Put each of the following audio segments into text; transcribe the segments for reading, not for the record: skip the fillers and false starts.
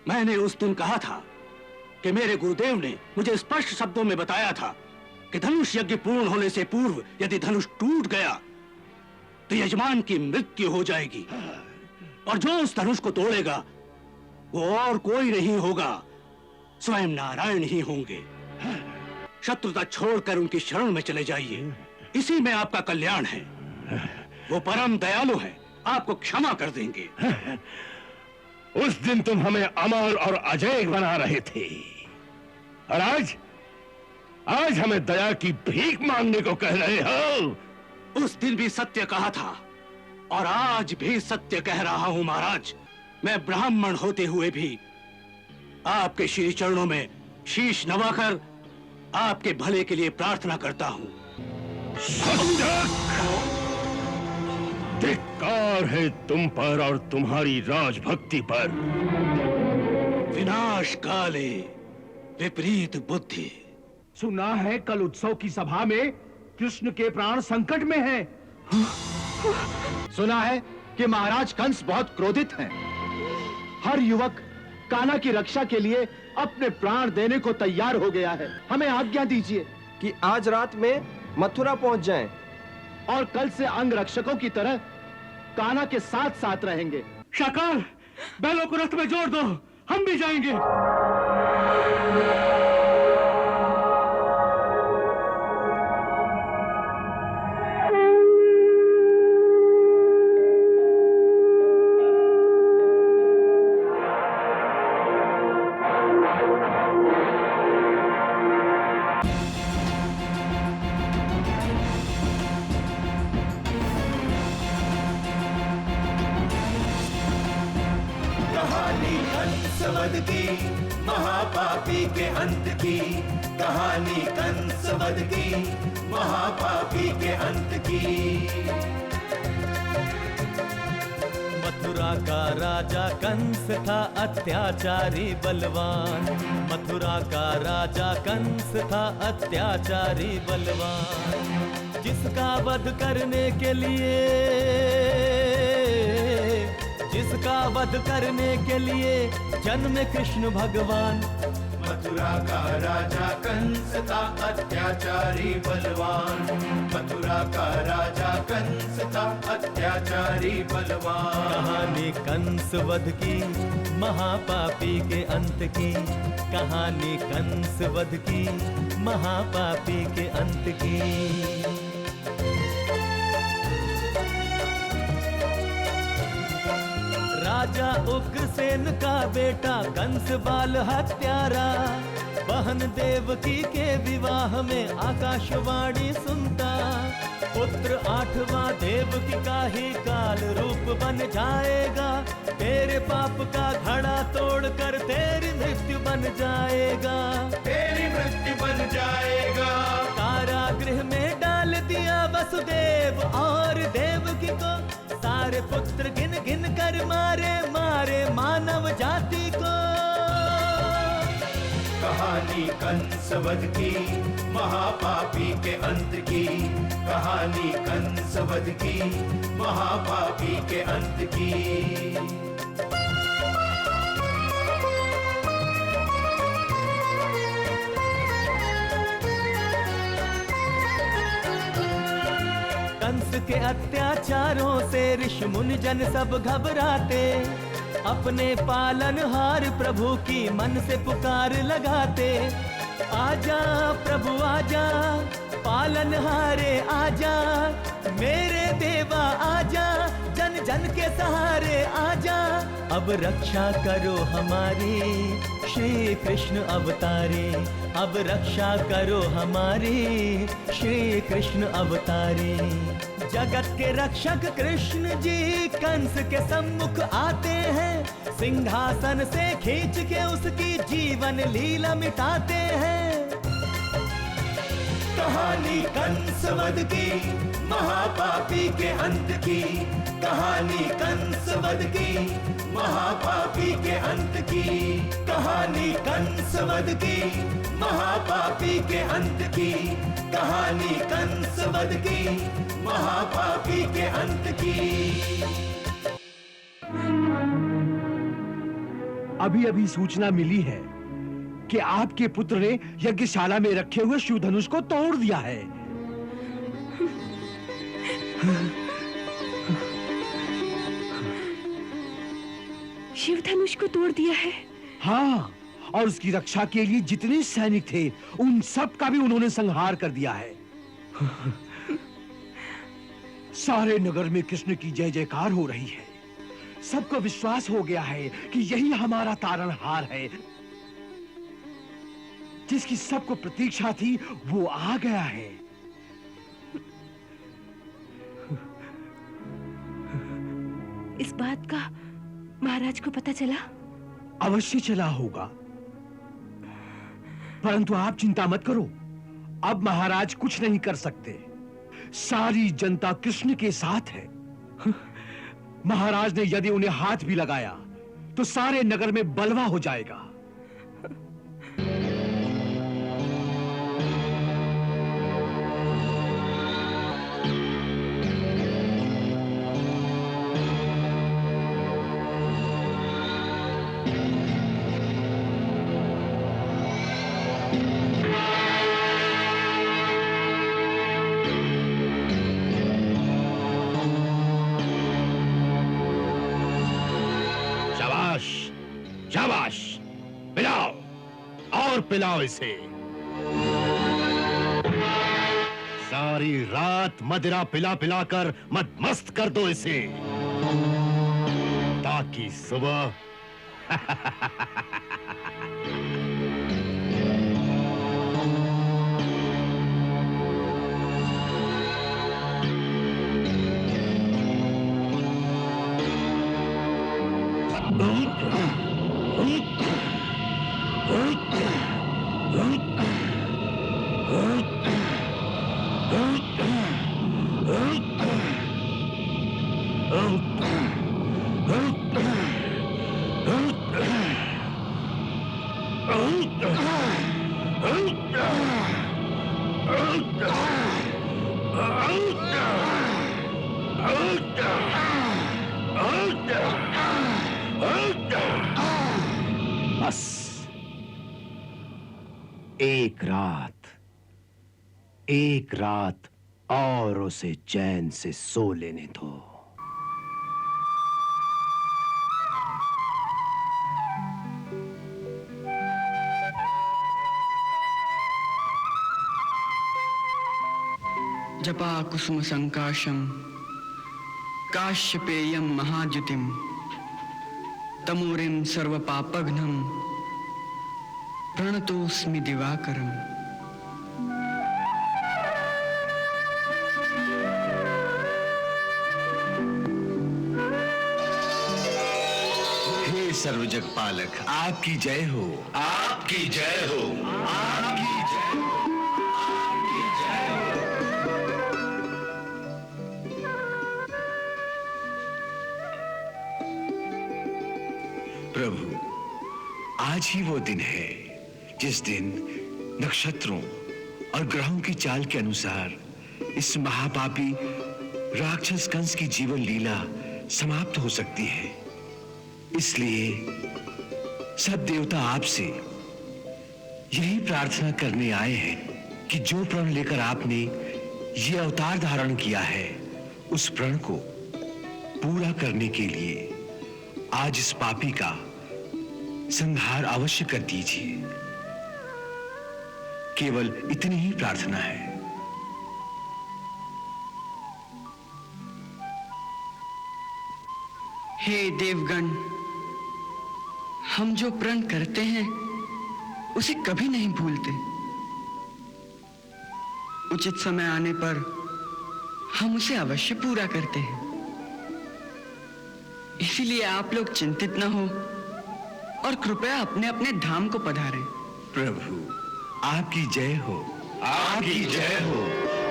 मैंने उस दिन कहा था कि मेरे गुरुदेव ने मुझे स्पष्ट शब्दों में बताया था कि धनुष यज्ञ पूर्ण होने से पूर्व यदि धनुष टूट गया तो यजमान की मृत्यु हो जाएगी और जो उस धनुष को तोड़ेगा वो और कोई नहीं होगा, स्वयं नारायण ही होंगे। शत्रुता छोड़कर उनकी शरण में चले जाइए, इसी में आपका कल्याण है। वो परम दयालु हैं, आपको क्षमा कर देंगे। उस दिन तुम हमें अमर और अजय बना रहे थे और आज हमें दया की भीख मांगने को कह रहे हो। उस दिन भी सत्य कहा था और आज भी सत्य कह रहा हूं महाराज। मैं ब्राह्मण होते हुए भी आपके श्री चरणों में शीश नवाकर आपके भले के लिए प्रार्थना करता हूं। धिक्कार है तुम पर और तुम्हारी राजभक्ति पर। विनाश काले विपरीत बुद्धि। सुना है कल उत्सव की सभा में कृष्ण के प्राण संकट में हैं। सुना है कि महाराज कंस बहुत क्रोधित हैं। हर युवक कान्हा की रक्षा के लिए अपने प्राण देने को तैयार हो गया है। हमें आज्ञा दीजिए कि आज रात में मथुरा पहुंच जाएं और कल से अंग रक्षकों की तरह कान्हा के साथ साथ रहेंगे। शाकाल, बैलों को रथ में जोड़ दो, हम भी जाएंगे। महापापी के अंत की कहानी, कंस वध की महापापी के अंत की। मथुरा का राजा कंस था अत्याचारी बलवान। मथुरा का राजा कंस था अत्याचारी बलवान। जिसका वध करने के लिए जन्मे कृष्ण भगवान। मथुरा का राजा कंस था अत्याचारी बलवान। मथुरा का राजा कंस था अत्याचारी बलवान। कहानी कंस वध की महापापी के अंत की। कहानी कंस वध की महापापी के अंत की। राजा उग्रसेन का बेटा कंस बाल हत्यारा। बहन देवकी के विवाह में आकाशवाणी सुनता। पुत्र आठवां देवकी का ही काल रूप बन जाएगा। तेरे पाप का घड़ा तोड़कर तेरी मृत्यु बन जाएगा। तेरी मृत्यु बन जाएगा। कारागृह में डाल दिया वसुदेव और देवकी को। सारे पुत्र गिन गिन कर मारे मानव जाति को। कहानी कंस वध की महापापी के अंत की। कहानी कंस वध की महापापी के अंत की। कंस के अत्याचारों से ऋषि मुनि जन सब घबराते। अपने पालनहार प्रभु की मन से पुकार लगाते। आजा प्रभु आजा, पालनहारे आजा, मेरे देवा आजा, जन जन के सहारे आजा। अब रक्षा करो हमारी श्री कृष्ण अवतारी। अब रक्षा करो हमारी श्री कृष्ण अवतारी। जगत के रक्षक कृष्ण जी कंस के सम्मुख आते हैं। सिंहासन से खींच के उसकी जीवन लीला मिटाते हैं। कहानी कंस वध की महापापी के अंत की। कहानी कंस वध की महापापी के अंत की। कहानी कंस वध की महापापी के अंत की। कहानी कंस वध की महापापी के अंत की। अभी अभी सूचना मिली है कि आपके पुत्र ने यज्ञशाला में रखे हुए शिव धनुष को तोड़ दिया है। शिव धनुष को तोड़ दिया है? हाँ, और उसकी रक्षा के लिए जितने सैनिक थे उन सब का भी उन्होंने संहार कर दिया है। सारे नगर में कृष्ण की जय जयकार हो रही है। सबको विश्वास हो गया है कि यही हमारा तारणहार है। जिसकी सबको प्रतीक्षा थी वो आ गया है। इस बात का महाराज को पता चला? अवश्य चला होगा, परंतु आप चिंता मत करो। अब महाराज कुछ नहीं कर सकते। सारी जनता कृष्ण के साथ है। महाराज ने यदि उन्हें हाथ भी लगाया तो सारे नगर में बलवा हो जाएगा। शाबाश, पिलाओ और पिलाओ इसे। सारी रात मदिरा पिला पिला कर मदमस्त कर दो इसे, ताकि सुबह एक रात और उसे चैन से सो लेने दो। जपा कुसुम संकाशम काश्यपेयम महाद्युतिम तमोरिम सर्वपापघ्नम प्रणतोस्मि दिवाकरम। सर्वजग पालक आपकी जय हो, आपकी जय हो, आपकी जय हो, आपकी जय हो। प्रभु, आज ही वो दिन है जिस दिन नक्षत्रों और ग्रहों की चाल के अनुसार इस महापापी राक्षस कंस की जीवन लीला समाप्त हो सकती है। इसलिए सब देवता आपसे यही प्रार्थना करने आए हैं कि जो प्रण लेकर आपने ये अवतार धारण किया है उस प्रण को पूरा करने के लिए आज इस पापी का संहार अवश्य कर दीजिए। केवल इतनी ही प्रार्थना है। हे देवगण, हम जो प्रण करते हैं उसे कभी नहीं भूलते। उचित समय आने पर हम उसे अवश्य पूरा करते हैं। इसीलिए आप लोग चिंतित न हो और कृपया अपने अपने धाम को पधारें। प्रभु, आपकी जय हो, आपकी जय हो,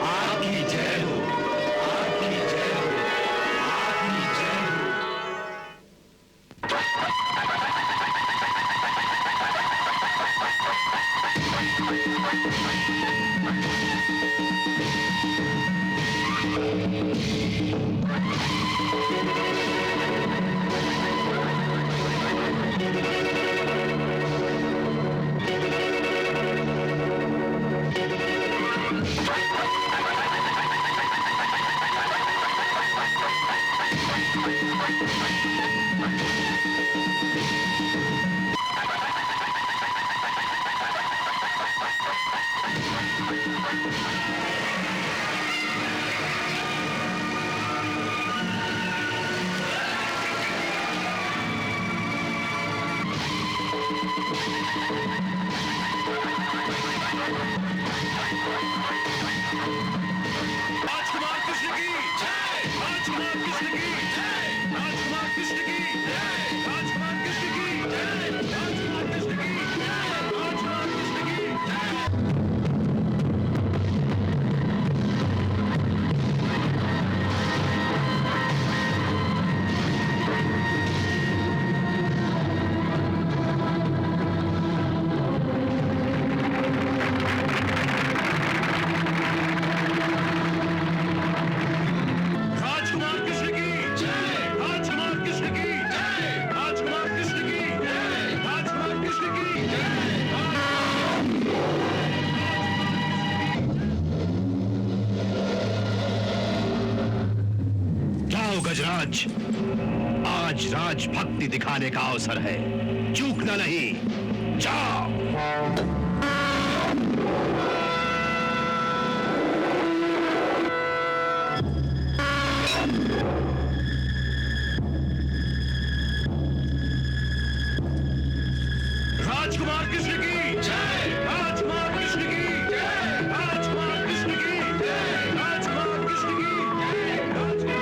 आपकी जय हो, आपकी जय हो, आपकी जय हो। आज राजभक्ति दिखाने का अवसर है, चूकना नहीं। जाओ। राजकुमार कृष्ण की जय, राजकुमार कृष्ण की जय, राजकुमार कृष्ण की जय, राजकुमार कृष्ण की जय, राजकुमार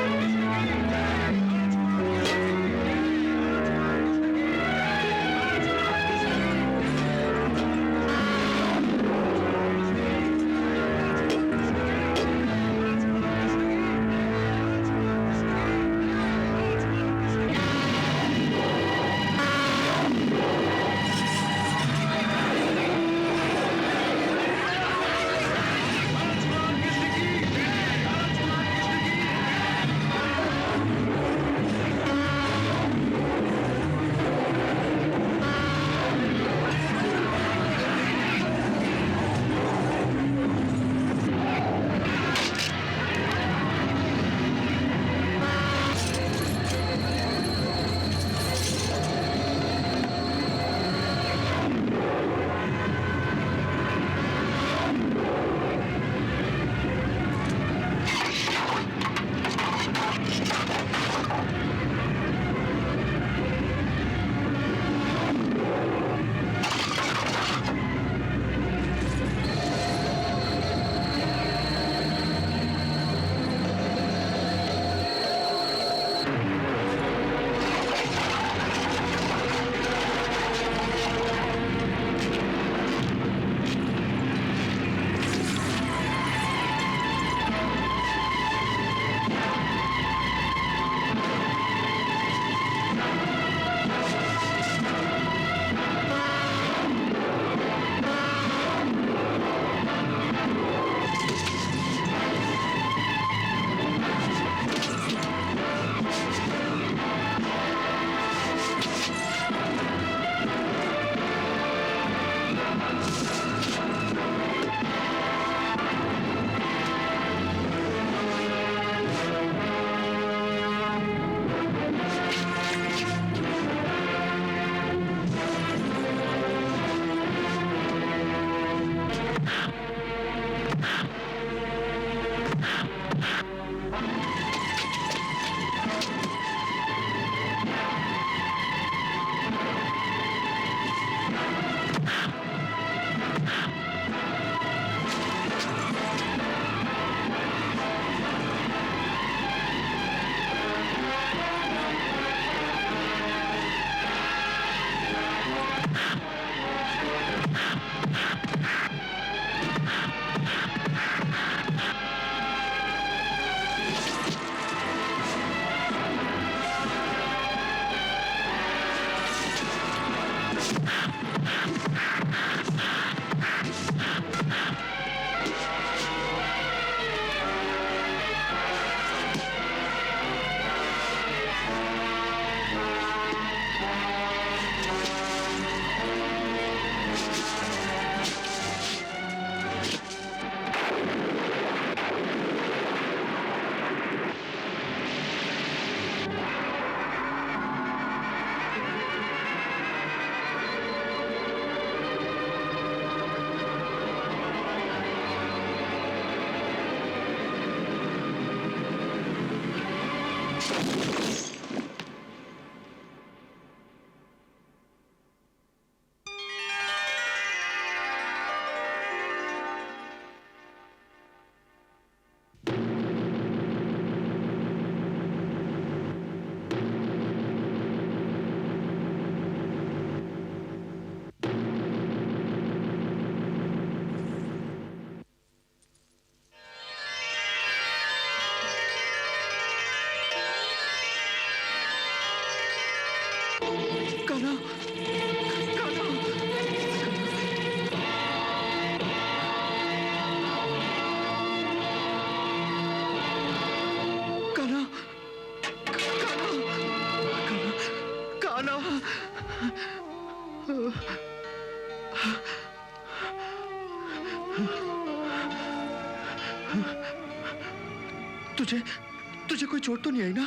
तुझे कोई चोट तो नहीं आई ना?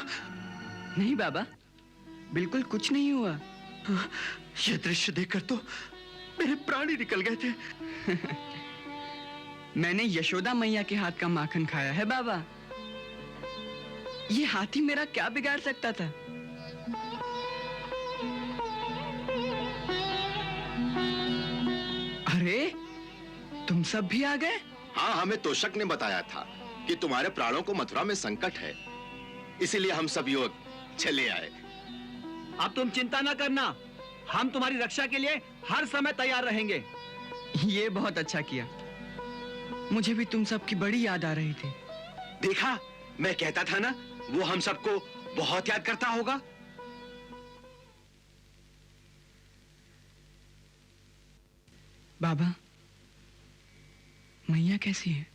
नहीं बाबा, बिल्कुल कुछ नहीं हुआ। यह दृश्य देखकर तो मेरे प्राण ही निकल गए थे। मैंने यशोदा मैया के हाथ का माखन खाया है बाबा। ये हाथी मेरा क्या बिगाड़ सकता था? अरे, तुम सब भी आ गए? हाँ, हमें तोशक ने बताया था कि तुम्हारे प्राणों को मथुरा में संकट है, इसीलिए हम सब युवक चले आए। अब तुम चिंता न करना, हम तुम्हारी रक्षा के लिए हर समय तैयार रहेंगे। ये बहुत अच्छा किया। मुझे भी तुम सबकी बड़ी याद आ रही थी। देखा, मैं कहता था ना, वो हम सबको बहुत याद करता होगा। बाबा, मैया कैसी है?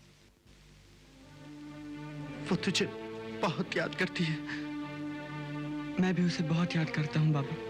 वो तुझे बहुत याद करती है। मैं भी उसे बहुत याद करता हूँ बाबा।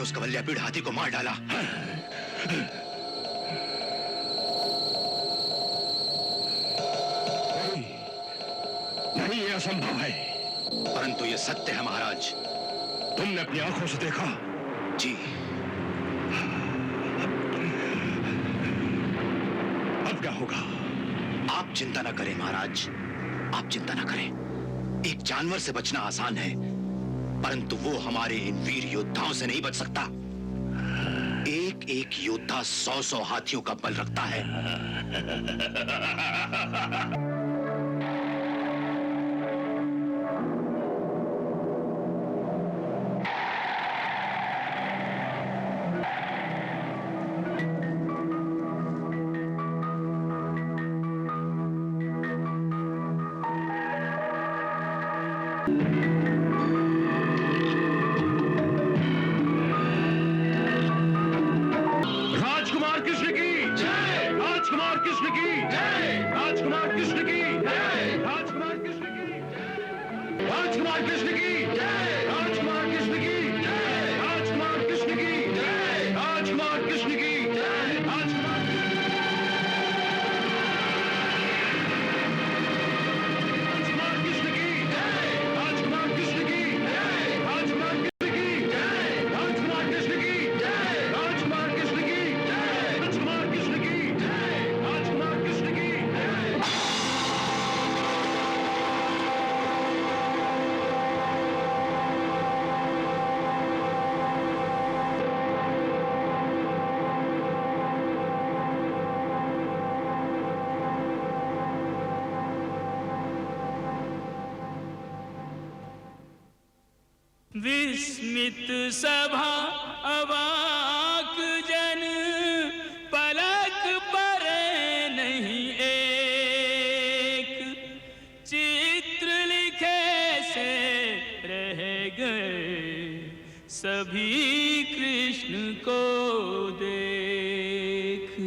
उस कवल्यापीड़ हाथी को मार डाला। नहीं, यह असंभव है। परंतु यह सत्य है महाराज। तुमने अपनी आंखों से देखा? जी। अब क्या होगा? आप चिंता न करें महाराज, आप चिंता न करें। एक जानवर से बचना आसान है, परंतु वो हमारे इन वीर योद्धाओं से नहीं बच सकता। एक एक योद्धा 100-100 हाथियों का बल रखता है। विस्मित सभा अवाक जन, पलक पर नहीं एक, चित्र लिखे से रह गए सभी कृष्ण को देख।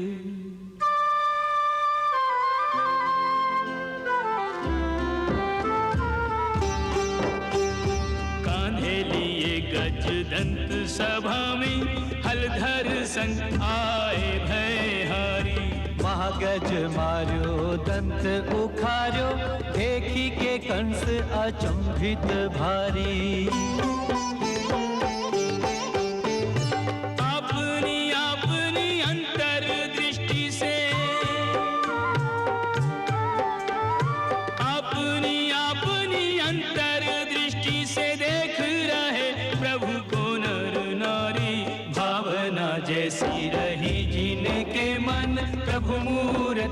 गजदंत सभा में हलधर संग आए भयहारी, महागज मार्यो दंत उखार्यो, देखी के कंस अचंभित भारी। अपनी अपनी अंतर दृष्टि से, अपनी अपनी अंतर दृष्टि से देख रहे प्रभु को नर नारी,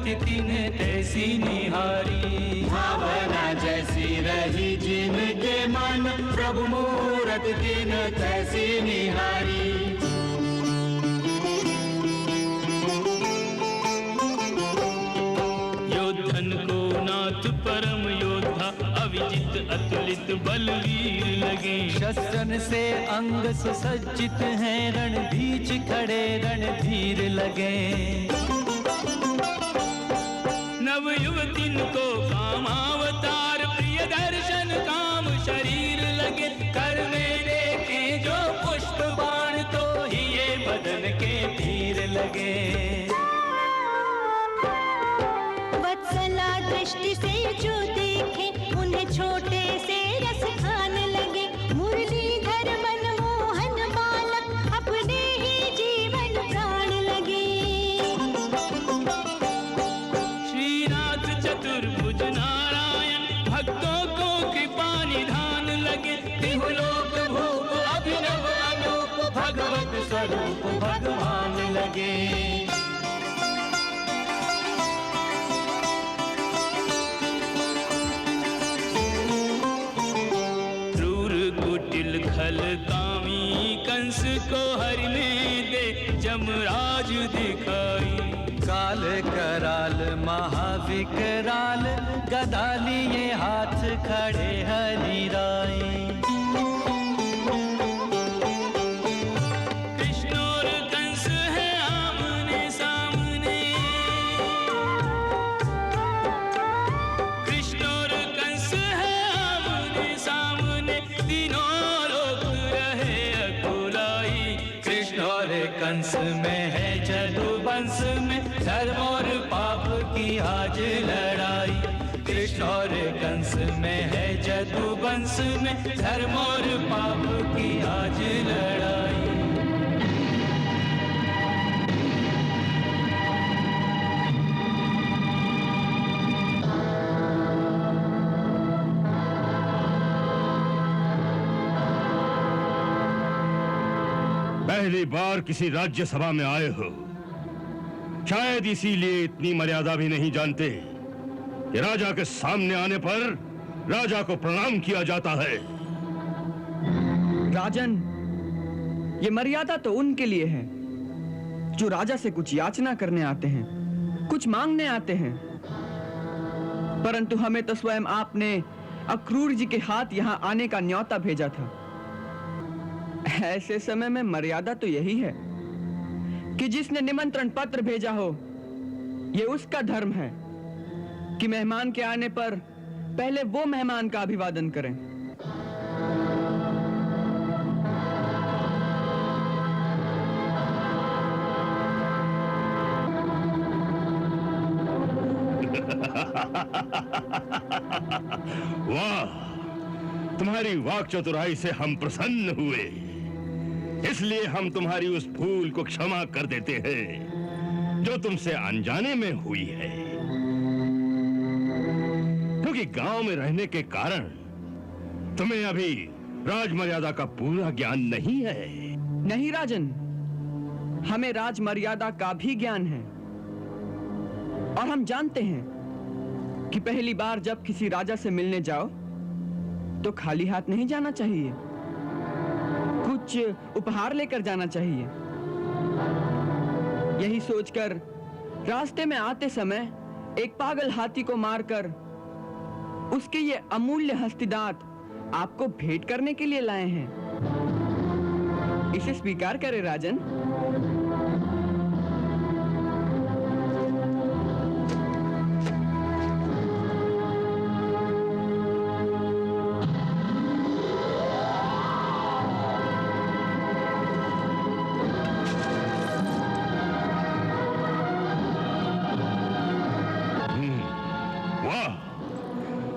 स्थिति ने तैसी निहारी। भावना जैसी रही जिनके मन, प्रभु मूरत दिन तैसी निहारी। योद्धन को नाथ परम योद्धा, अविजित अतुलित बलवीर लगे। शस्त्रन से अंग सुसज्जित हैं, रण बीच खड़े रणधीर लगे। नव युवतिन को कामावतार, प्रिय दर्शन काम शरीर लगे। कर में देखे जो पुष्प बाण, तो ही ये बदन के तीर लगे। वत्सला दृष्टि से जो देखे, उन्हें छोटे से रस खाने लगे। मुरलीधर मनमोहन बालक, अपने ही जीवन प्राण लगे। श्रीनाथ चतुर्भुज नारायण, भक्तों को कृपा निधान लगे। तिहुलोक भूप अभिनव अनूप, भगवत स्वरूप भगवान लगे। क्रूर कुटिल खल कामी, कंस को हरने दे जमराज दिखाई। काल कराल महाविकराल, गदा लिए हाथ खड़े हरिराई। कृष्ण और कंस है आमने सामने। कृष्ण और कंस है आमने सामने, तीनों लोग रहे अकुलाई। कृष्ण और कंस में है जदुवंश में, धर्म और पाप की आज लड़ाई। कृष्ण और कंस में है जदुवंश में, धर्म और पाप की आज लड़ाई। पहली बार किसी राज्यसभा में आए हो, शायद इसीलिए इतनी मर्यादा भी नहीं जानते कि राजा के सामने आने पर राजा को प्रणाम किया जाता है। राजन, ये मर्यादा तो उनके लिए है जो राजा से कुछ याचना करने आते हैं, कुछ मांगने आते हैं। परंतु हमें तो स्वयं आपने अक्रूर जी के हाथ यहाँ आने का न्योता भेजा था। ऐसे समय में मर्यादा तो यही है कि जिसने निमंत्रण पत्र भेजा हो, ये उसका धर्म है कि मेहमान के आने पर पहले वो मेहमान का अभिवादन करें। वाह, तुम्हारी वाक चतुराई से हम प्रसन्न हुए, इसलिए हम तुम्हारी उस भूल को क्षमा कर देते हैं जो तुमसे अनजाने में हुई है। क्योंकि गांव में रहने के कारण तुम्हें अभी राज मर्यादा का पूरा ज्ञान नहीं है। नहीं राजन, हमें राज मर्यादा का भी ज्ञान है और हम जानते हैं कि पहली बार जब किसी राजा से मिलने जाओ तो खाली हाथ नहीं जाना चाहिए, कुछ उपहार लेकर जाना चाहिए। यही सोचकर रास्ते में आते समय एक पागल हाथी को मारकर उसके ये अमूल्य हस्तिदांत आपको भेंट करने के लिए लाए हैं। इसे स्वीकार करें राजन।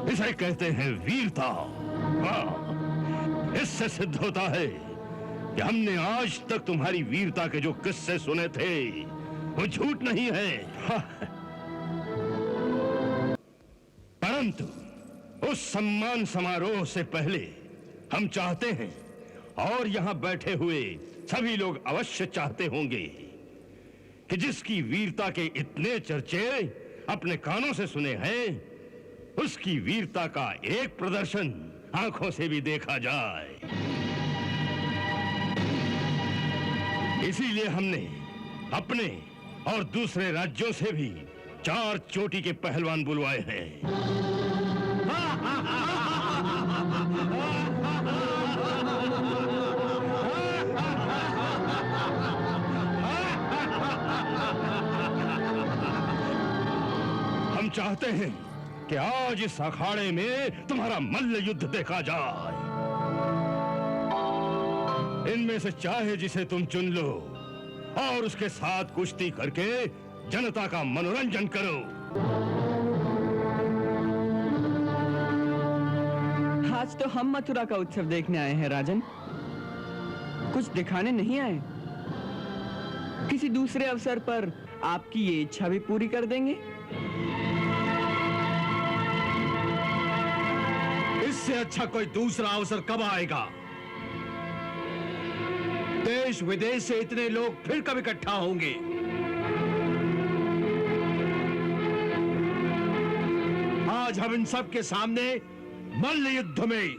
इसे कहते हैं वीरता। वाह, इससे सिद्ध होता है कि हमने आज तक तुम्हारी वीरता के जो किस्से सुने थे वो झूठ नहीं है। परंतु उस सम्मान समारोह से पहले हम चाहते हैं, और यहां बैठे हुए सभी लोग अवश्य चाहते होंगे, कि जिसकी वीरता के इतने चर्चे अपने कानों से सुने हैं, उसकी वीरता का एक प्रदर्शन आंखों से भी देखा जाए। इसीलिए हमने अपने और दूसरे राज्यों से भी 4 चोटी के पहलवान बुलवाए हैं। हम चाहते हैं कि आज इस अखाड़े में तुम्हारा मल्ल युद्ध देखा जाए। इनमें से चाहे जिसे तुम चुन लो और उसके साथ कुश्ती करके जनता का मनोरंजन करो। आज तो हम मथुरा का उत्सव देखने आए हैं राजन, कुछ दिखाने नहीं आए। किसी दूसरे अवसर पर आपकी ये इच्छा भी पूरी कर देंगे। इससे अच्छा कोई दूसरा अवसर कब आएगा? देश विदेश से इतने लोग फिर कब इकट्ठा होंगे? आज हम इन सब के सामने मल्ल युद्ध में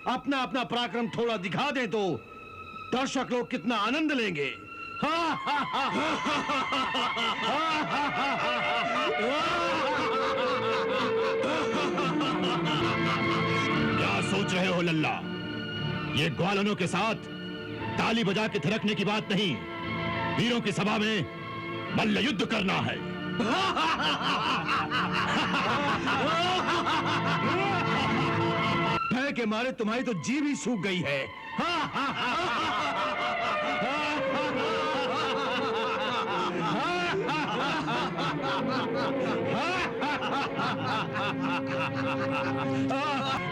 अपना अपना पराक्रम थोड़ा दिखा दें तो दर्शक लोग कितना आनंद लेंगे। क्या सोच रहे हो लल्ला? ये ग्वालनों के साथ ताली बजा के थिरकने की बात नहीं, वीरों की सभा में मल्ल युद्ध करना है। भय के मारे तुम्हारी तो जीभ ही सूख गई है।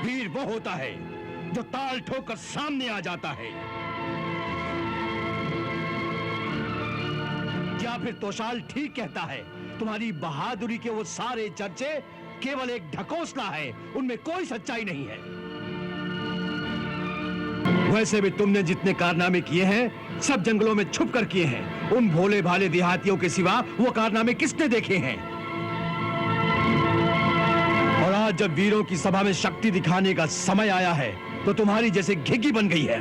वीर वो होता है जो ताल ठोकर सामने आ जाता है, या फिर तोशाल ठीक कहता है, तुम्हारी बहादुरी के वो सारे चर्चे केवल एक ढकोसला है, उनमें कोई सच्चाई नहीं है। वैसे भी तुमने जितने कारनामे किए हैं सब जंगलों में छुप कर किए हैं। उन भोले भाले देहातियों के सिवा वो कारनामे किसने देखे हैं? और आज जब वीरों की सभा में शक्ति दिखाने का समय आया है तो तुम्हारी जैसे घिघी बन गई है।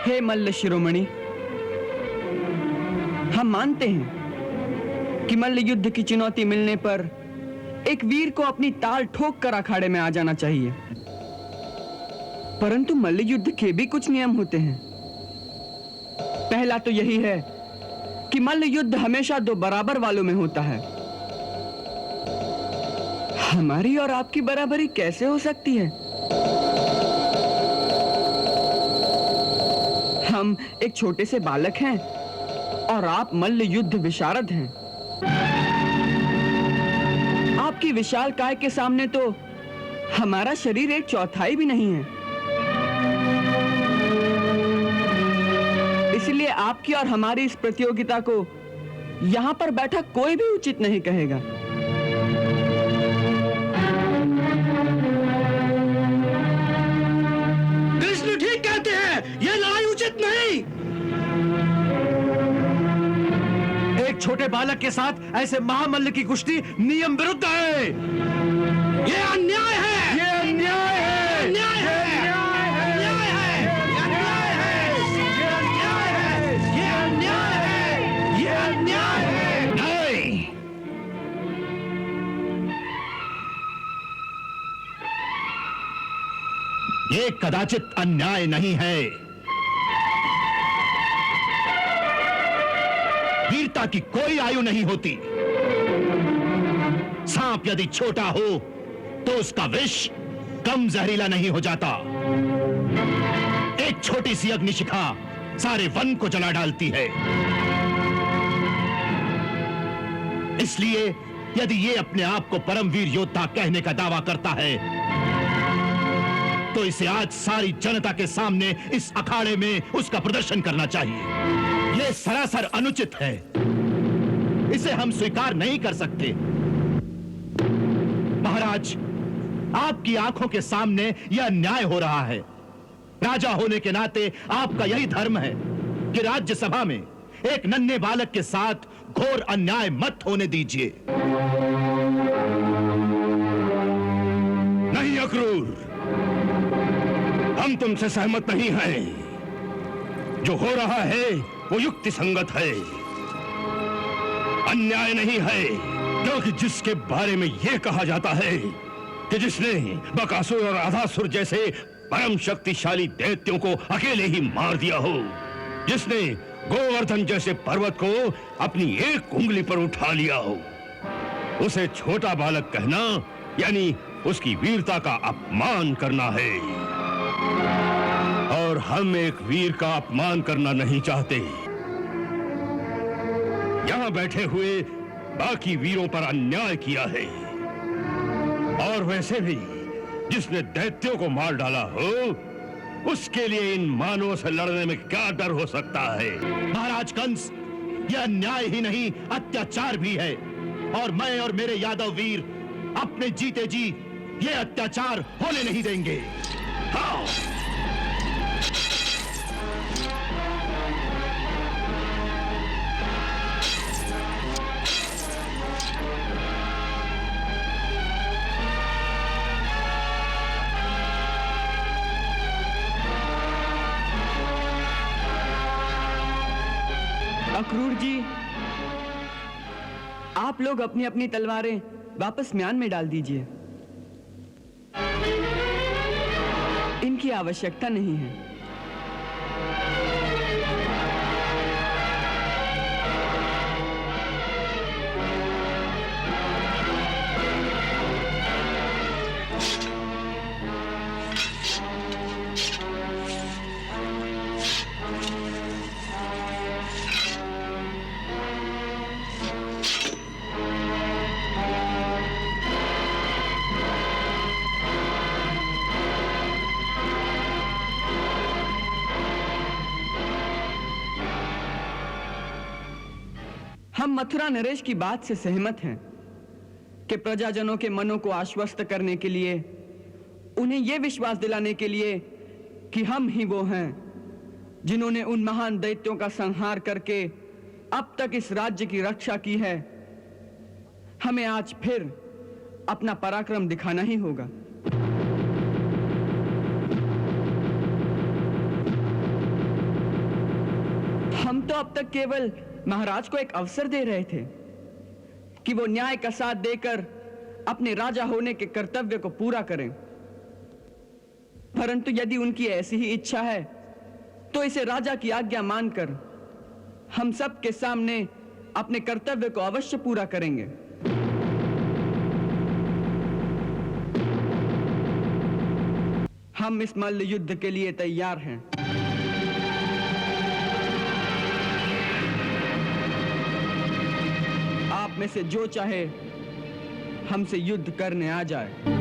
हे मल्ल शिरोमणि, हम मानते हैं कि मल्ल युद्ध की चुनौती मिलने पर एक वीर को अपनी ताल ठोक कर अखाड़े में आ जाना चाहिए, परंतु मल्ल युद्ध के भी कुछ नियम होते हैं। पहला तो यही है कि मल्ल युद्ध हमेशा 2 बराबर वालों में होता है। हमारी और आपकी बराबरी कैसे हो सकती है? हम एक छोटे से बालक हैं और आप मल्ल युद्ध विशारद हैं। आपकी विशाल काय के सामने तो हमारा शरीर 1/4 भी नहीं है। इसलिए आपकी और हमारी इस प्रतियोगिता को यहां पर बैठा कोई भी उचित नहीं कहेगा। कृष्ण ठीक कहते हैं, ये लड़ाई उचित नहीं। एक छोटे बालक के साथ ऐसे महामल्ल की कुश्ती नियम विरुद्ध है। ये अन्याय है, ये अन्याय है, अन्याय है, अन्याय है, अन्याय है, ये अन्याय है, ये अन्याय है, ये अन्याय है। नहीं, ये कदाचित अन्याय नहीं है। वीरता की कोई आयु नहीं होती। सांप यदि छोटा हो तो उसका विष कम जहरीला नहीं हो जाता। एक छोटी सी अग्निशिखा सारे वन को जला डालती है। इसलिए यदि ये अपने आप को परमवीर योद्धा कहने का दावा करता है तो इसे आज सारी जनता के सामने इस अखाड़े में उसका प्रदर्शन करना चाहिए। यह सरासर अनुचित है, इसे हम स्वीकार नहीं कर सकते। महाराज, आपकी आंखों के सामने यह अन्याय हो रहा है। राजा होने के नाते आपका यही धर्म है कि राज्यसभा में एक नन्हे बालक के साथ घोर अन्याय मत होने दीजिए। नहीं अक्रूर, हम तुमसे सहमत नहीं हैं। जो हो रहा है वो युक्ति संगत है, अन्याय नहीं है। क्योंकि जिसके बारे में यह कहा जाता है कि जिसने बकासुर और आधासुर जैसे परम शक्तिशाली दैत्यों को अकेले ही मार दिया हो, जिसने गोवर्धन जैसे पर्वत को अपनी एक उंगली पर उठा लिया हो, उसे छोटा बालक कहना यानी उसकी वीरता का अपमान करना है। और हम एक वीर का अपमान करना नहीं चाहते। यहां बैठे हुए बाकी वीरों पर अन्याय किया है, और वैसे भी जिसने दैत्यों को मार डाला हो, उसके लिए इन मानवों से लड़ने में क्या डर हो सकता है? महाराज कंस, यह अन्याय ही नहीं अत्याचार भी है, और मैं और मेरे यादव वीर अपने जीते जी ये अत्याचार होने नहीं देंगे। हाँ। अक्रूर जी, आप लोग अपनी अपनी तलवारें वापस म्यान में डाल दीजिए। इनकी आवश्यकता नहीं है। हम मथुरा नरेश की बात से सहमत हैं कि प्रजाजनों के मनों को आश्वस्त करने के लिए, उन्हें यह विश्वास दिलाने के लिए कि हम ही वो हैं जिन्होंने उन महान दैत्यों का संहार करके अब तक इस राज्य की रक्षा की है, हमें आज फिर अपना पराक्रम दिखाना ही होगा। हम तो अब तक केवल महाराज को एक अवसर दे रहे थे कि वो न्याय का साथ देकर अपने राजा होने के कर्तव्य को पूरा करें, परंतु यदि उनकी ऐसी ही इच्छा है तो इसे राजा की आज्ञा मानकर हम सब के सामने अपने कर्तव्य को अवश्य पूरा करेंगे। हम इस मल्ल युद्ध के लिए तैयार हैं। आप में से जो चाहे हमसे युद्ध करने आ जाए।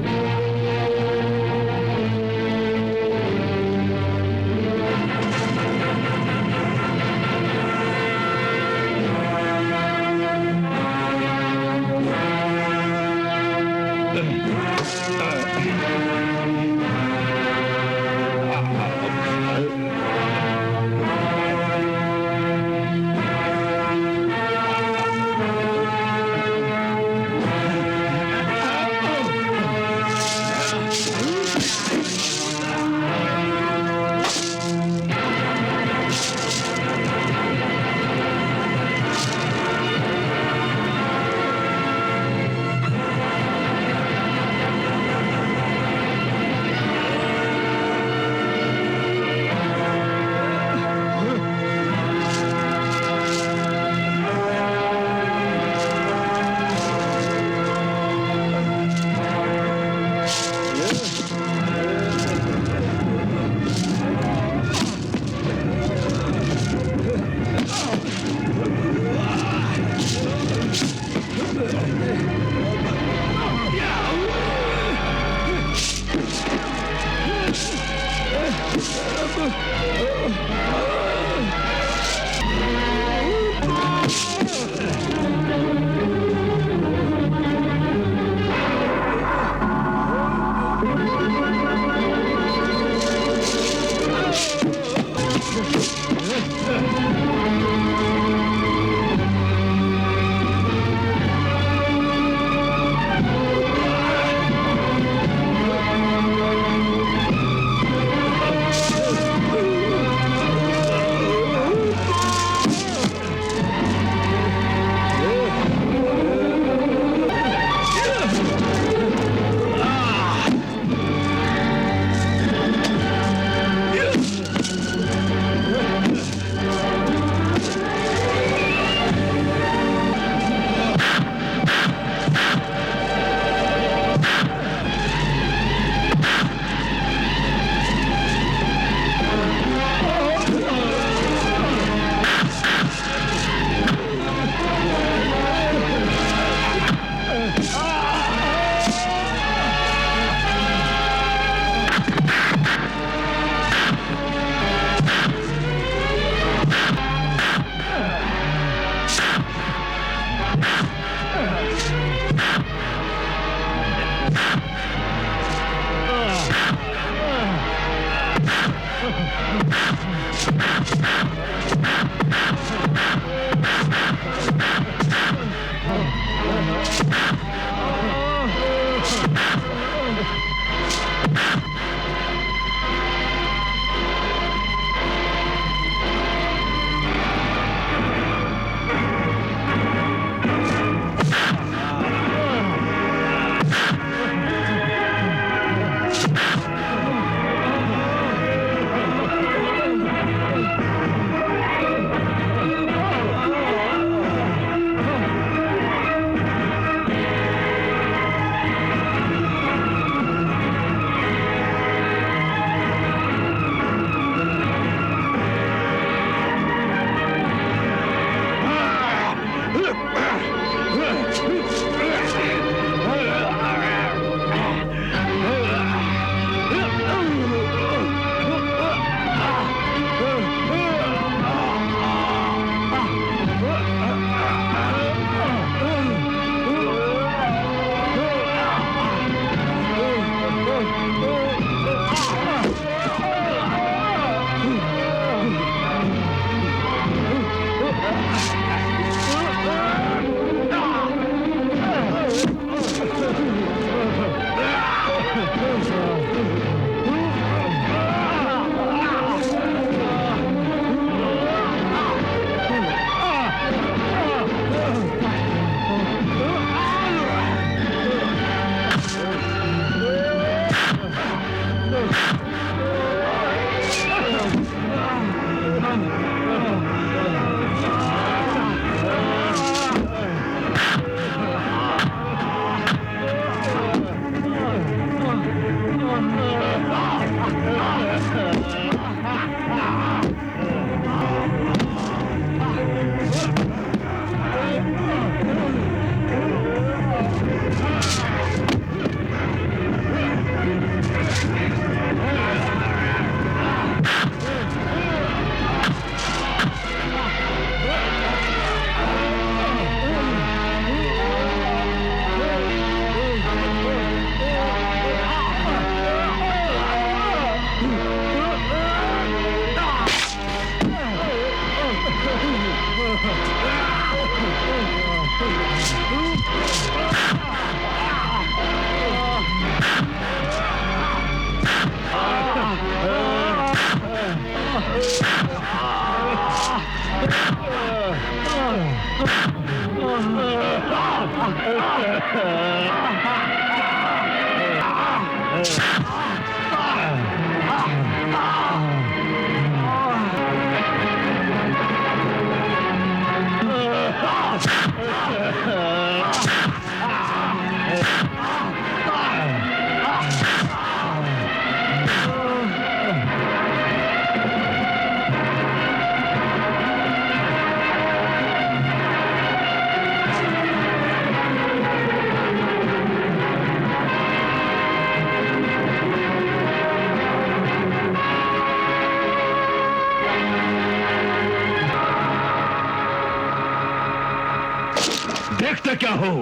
देखते क्या हो,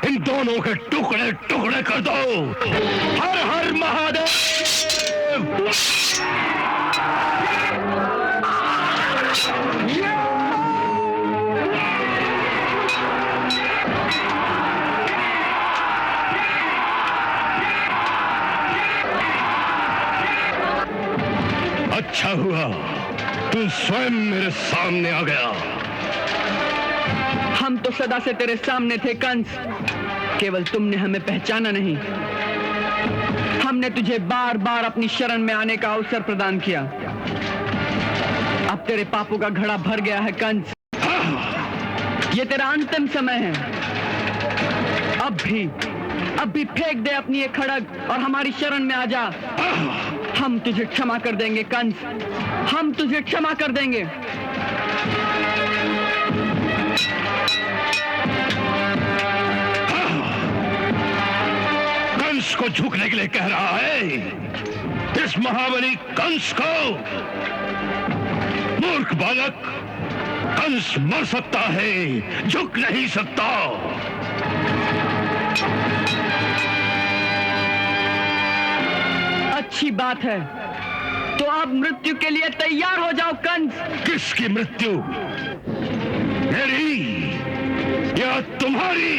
इन दोनों के टुकड़े टुकड़े कर दो। हर हर महादेव। अच्छा हुआ तू स्वयं मेरे सामने आ गया। हम तो सदा से तेरे सामने थे कंस, केवल तुमने हमें पहचाना नहीं। हमने तुझे बार बार अपनी शरण में आने का अवसर प्रदान किया। अब तेरे पापों का घड़ा भर गया है कंस। ये तेरा अंतिम समय है। अब भी फेंक दे अपनी ये खड़ग और हमारी शरण में आ जा। हम तुझे क्षमा कर देंगे कंस, हम तुझे क्षमा कर देंगे। कंस को झुकने के लिए कह रहा है? इस महाबली कंस को? मूर्ख बालक, कंस मर सकता है, झुक नहीं सकता। अच्छी बात है, तो अब मृत्यु के लिए तैयार हो जाओ कंस। किसकी मृत्यु? मेरी या तुम्हारी?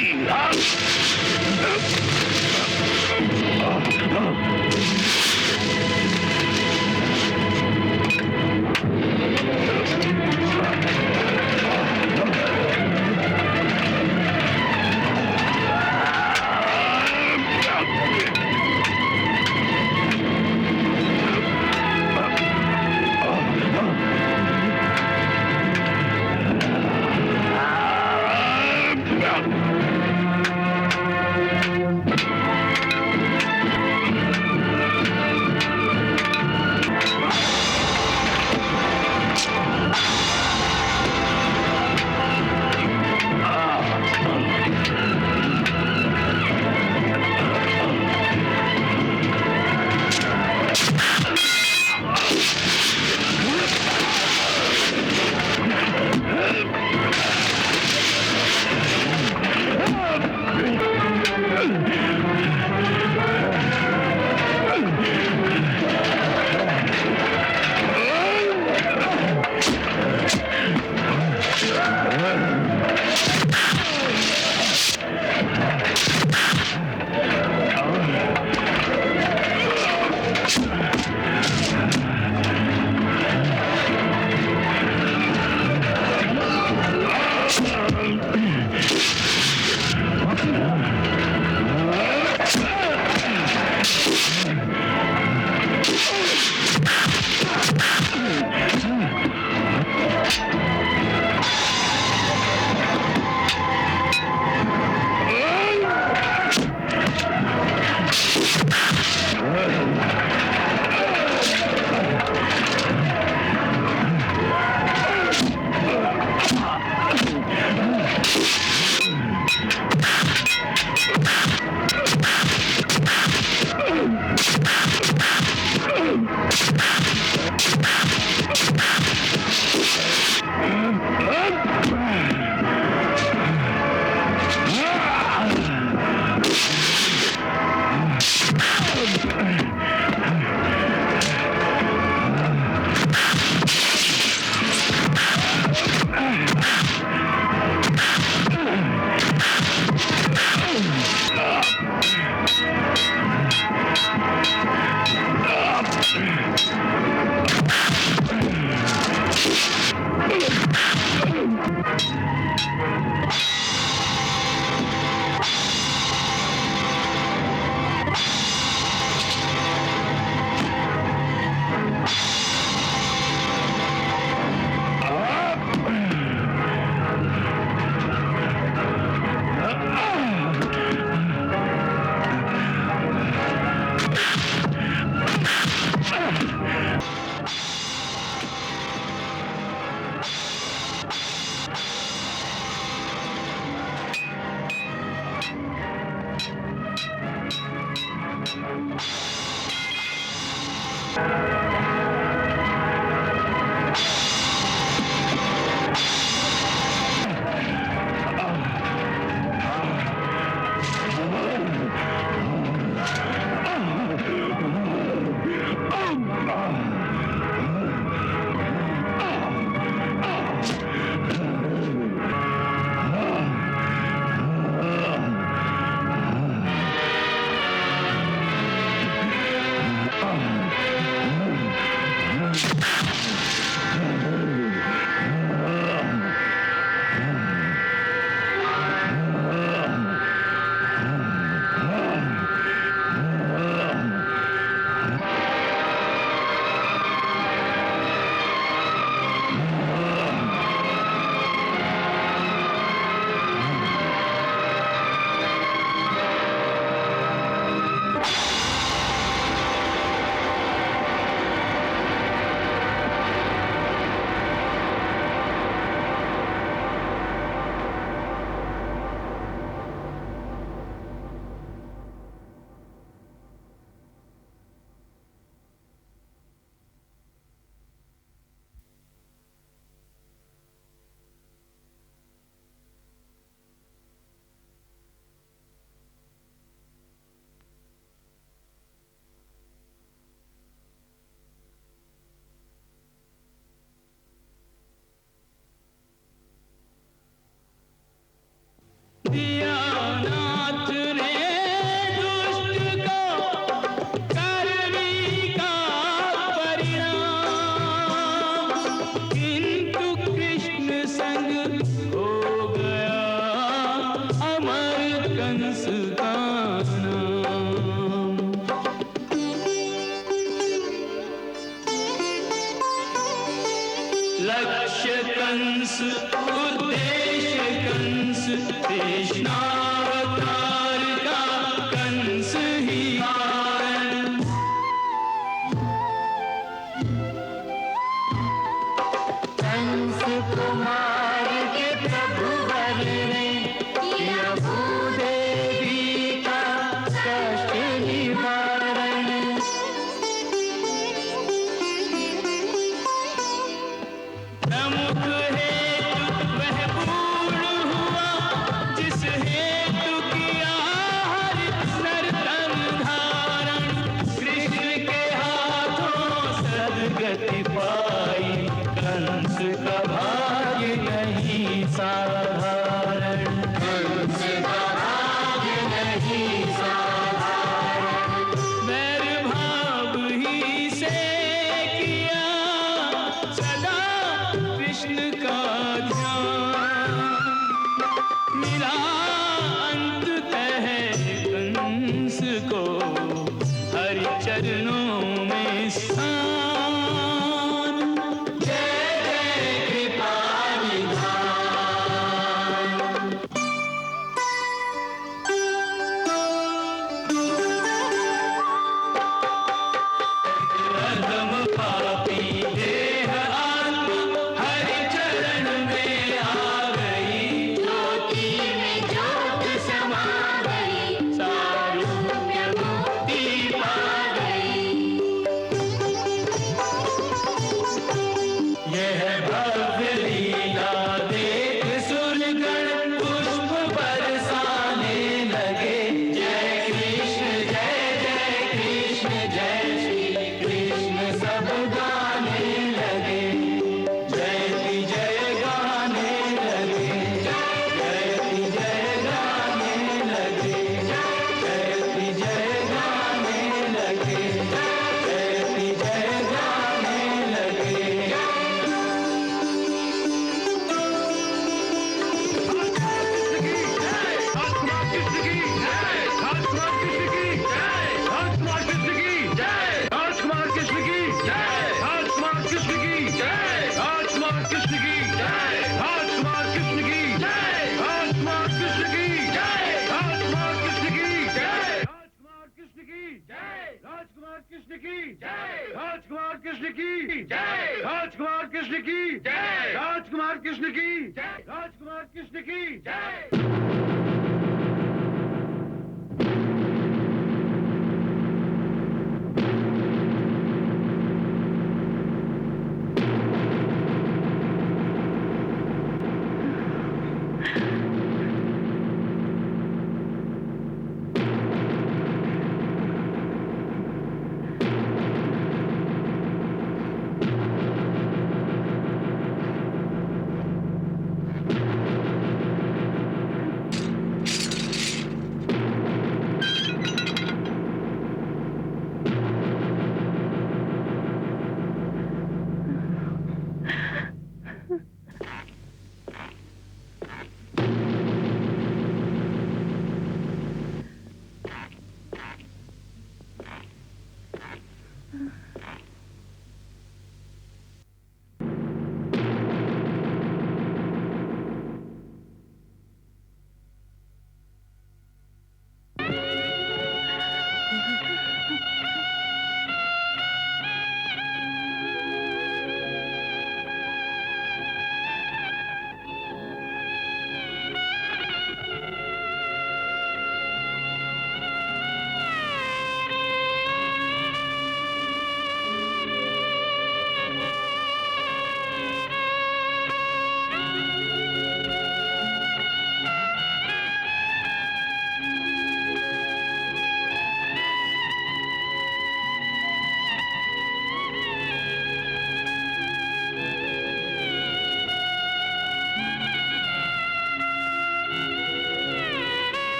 राजकुमार कृष्ण की जय, राजकुमार कृष्ण की जय, राजकुमार कृष्ण की जय, राजकुमार कृष्ण की जय।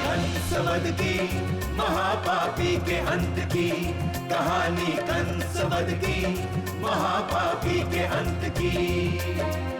कंसवध की, महापापी के अंत की कहानी, कंसवध की महापापी के अंत की।